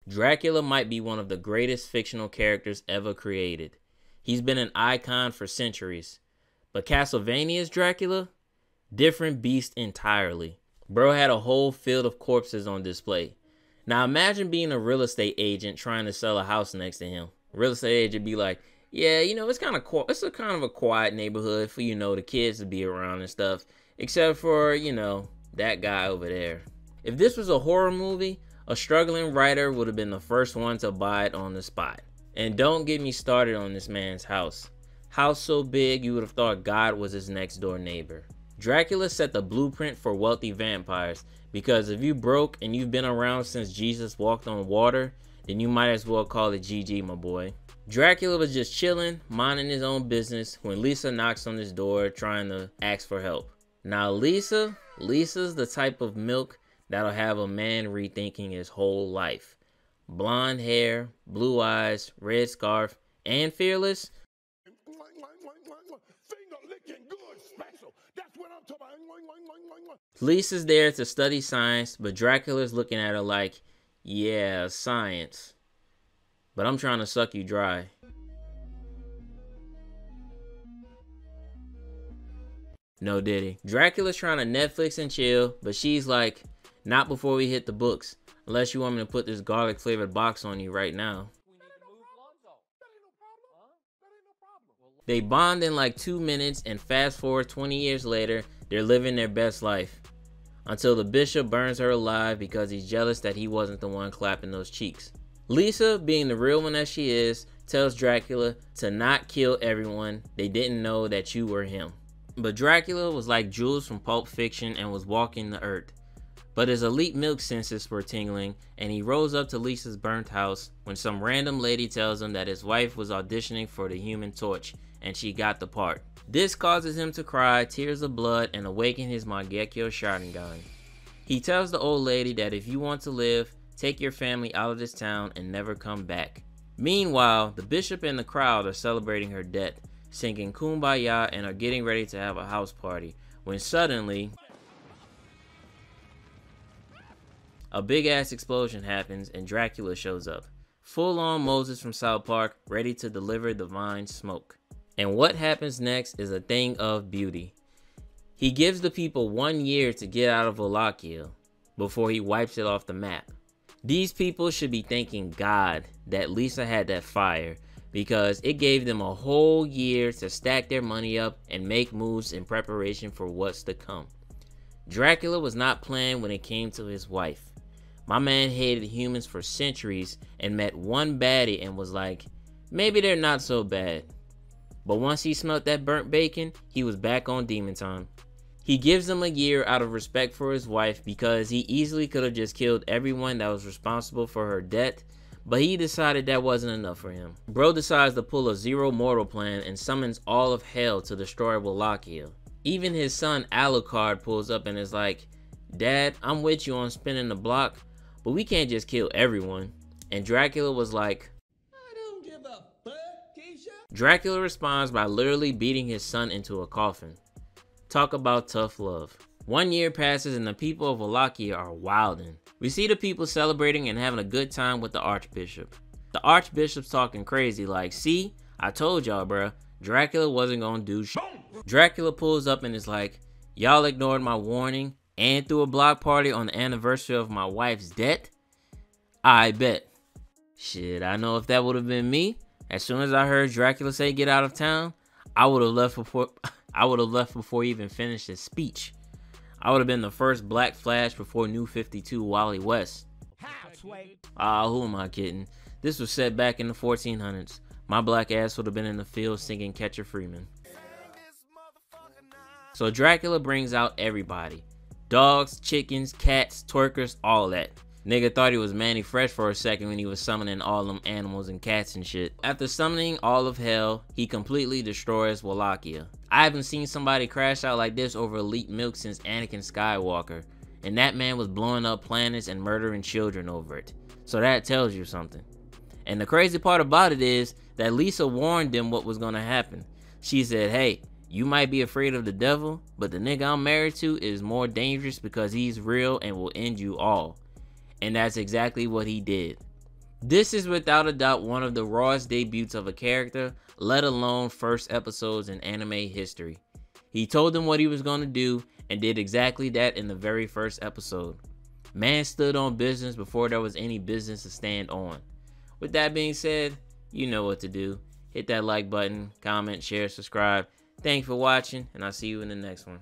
Dracula might be one of the greatest fictional characters ever created. He's been an icon for centuries. But Castlevania's Dracula? Different beast entirely. Bro had a whole field of corpses on display. Now imagine being a real estate agent trying to sell a house next to him. Real estate agent be like, yeah, it's kind of a quiet neighborhood for, the kids to be around and stuff. Except for, that guy over there. If this was a horror movie, a struggling writer would have been the first one to buy it on the spot. And don't get me started on this man's house. House so big you would have thought God was his next door neighbor. Dracula set the blueprint for wealthy vampires, because if you broke and you've been around since Jesus walked on water, then you might as well call it GG, my boy. Dracula was just chilling, minding his own business when Lisa knocks on his door trying to ask for help. Now Lisa's the type of milk that'll have a man rethinking his whole life. Blonde hair, blue eyes, red scarf, and fearless. Lisa's there to study science, but Dracula's looking at her like, yeah, science. But I'm trying to suck you dry. No diddy. Dracula's trying to Netflix and chill, but she's like, not before we hit the books. Unless you want me to put this garlic flavored box on you right now. They bond in like 2 minutes, and fast forward 20 years later, they're living their best life. Until the bishop burns her alive because he's jealous that he wasn't the one clapping those cheeks. Lisa, being the real one that she is, tells Dracula to not kill everyone. They didn't know that you were him. But Dracula was like Jules from Pulp Fiction and was walking the earth. But his elite milk senses were tingling, and he rose up to Lisa's burnt house when some random lady tells him that his wife was auditioning for the Human Torch, and she got the part. This causes him to cry tears of blood and awaken his Mangekyo Sharingan. He tells the old lady that if you want to live, take your family out of this town and never come back. Meanwhile, the bishop and the crowd are celebrating her death, singing Kumbaya, and are getting ready to have a house party, when suddenly a big ass explosion happens and Dracula shows up. Full on Moses from South Park, ready to deliver divine smoke. And what happens next is a thing of beauty. He gives the people 1 year to get out of Wallachia before he wipes it off the map. These people should be thanking God that Lisa had that fire, because it gave them a whole year to stack their money up and make moves in preparation for what's to come. Dracula was not playing when it came to his wife. My man hated humans for centuries and met one baddie and was like, maybe they're not so bad. But once he smelt that burnt bacon, he was back on demon time. He gives them a year out of respect for his wife, because he easily could have just killed everyone that was responsible for her death, but he decided that wasn't enough for him. Bro decides to pull a zero mortal plan and summons all of hell to destroy Wallachia. Even his son Alucard pulls up and is like, Dad, I'm with you on spinning the block, but we can't just kill everyone. And Dracula was like, I don't give a fuck, Keisha. Dracula responds by literally beating his son into a coffin. Talk about tough love. 1 year passes and the people of Wallachia are wilding. We see the people celebrating and having a good time with the Archbishop. The Archbishop's talking crazy like, see, I told y'all bruh, Dracula wasn't gonna do shit. Dracula pulls up and is like, y'all ignored my warning and threw a block party on the anniversary of my wife's death? I bet. Shit, I know if that would have been me, as soon as I heard Dracula say get out of town, I would have left before he even finished his speech. I would have been the first Black Flash before New 52 Wally West. Who am I kidding? This was set back in the 1400s. My black ass would have been in the field singing Catcher Freeman. So Dracula brings out everybody. Dogs, chickens, cats, twerkers, all that. Nigga thought he was Manny Fresh for a second when he was summoning all them animals and cats and shit. After summoning all of hell, he completely destroys Wallachia. I haven't seen somebody crash out like this over elite milk since Anakin Skywalker. And that man was blowing up planets and murdering children over it. So that tells you something. And the crazy part about it is that Lisa warned them what was gonna happen. She said, hey, you might be afraid of the devil, but the nigga I'm married to is more dangerous because he's real and will end you all. And that's exactly what he did. This is without a doubt one of the rawest debuts of a character, let alone first episodes in anime history. He told them what he was going to do and did exactly that in the very first episode. Man stood on business before there was any business to stand on. With that being said, you know what to do. Hit that like button, comment, share, subscribe. Thanks for watching, and I'll see you in the next one.